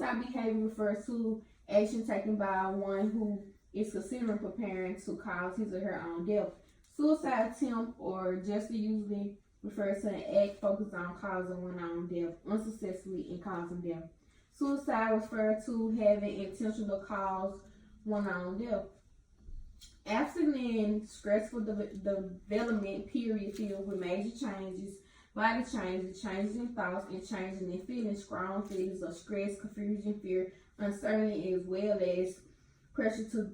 Suicide behavior refers to action taken by one who is considering preparing to cause his or her own death. Suicide attempt, or just usually refers to an act focused on causing one's own death unsuccessfully and causing death. Suicide refers to having intention to cause one's own death. After an stressful development period filled with major changes, body changes, changes in thoughts, and changes in feelings, strong feelings of stress, confusion, fear, uncertainty, as well as pressure to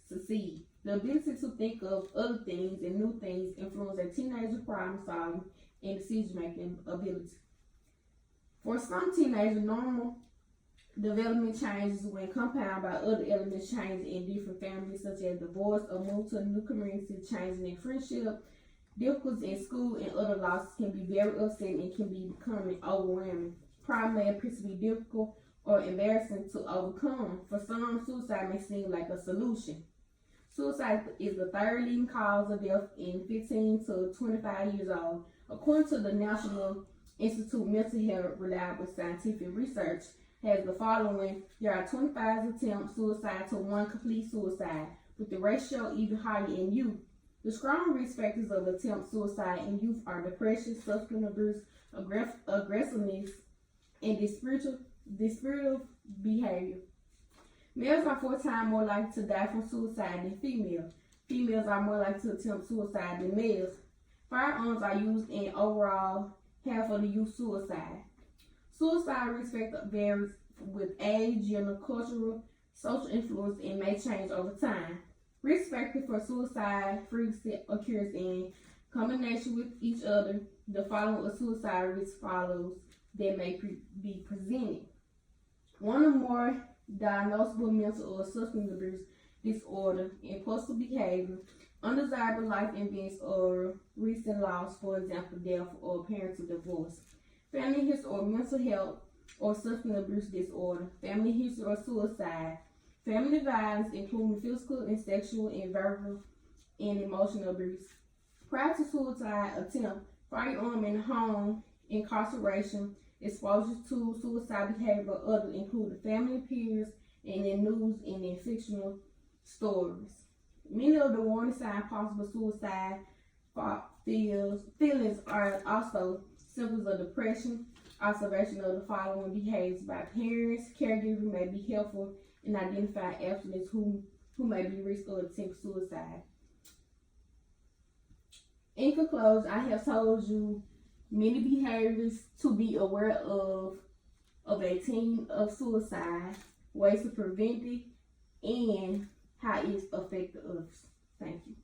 succeed. The ability to think of other things and new things influence a teenager's problem solving and decision making ability. For some teenagers, normal development changes when compounded by other elements changes in different families, such as divorce or move to a new community, changes in friendship, difficulties in school, and other losses can be very upsetting and can be becoming overwhelming. Problem may appear to be difficult or embarrassing to overcome. For some, suicide may seem like a solution. Suicide is the third leading cause of death in 15 to 25 years old. According to the National Institute of Mental Health, reliable scientific research has the following: there are 25 attempt suicide to one complete suicide, with the ratio even higher in youth. The strong risk factors of attempt suicide in youth are depression, substance abuse, aggressiveness, and dispirited behavior. Males are 4 times more likely to die from suicide than females. Females are more likely to attempt suicide than males. Firearms are used in overall half of the youth suicide. Suicide risk factor varies with age, gender, cultural, social influence, and may change over time. Risk factor for suicide frequency occurs in combination with each other. The following of suicide risk follows that may be presented: 1 or more diagnosable mental or substance abuse disorder, impulsive behavior, undesirable life events, or recent loss, for example, death or parental divorce. Family history or mental health or substance abuse disorder, family history or suicide, family violence, including physical and sexual and verbal and emotional abuse. Prior to suicide attempt, firearm in the home, incarceration, exposure to suicide behavior or other, including family peers and in news and in fictional stories. Many of the warning signs possible suicide feelings are also symptoms of depression. Observation of the following behaviors by parents, caregivers may be helpful in identifying athletes who may be risk of attempt suicide. In conclusion, I have told you many behaviors to be aware of a teen of suicide, ways to prevent it, and how it's affected us. Thank you.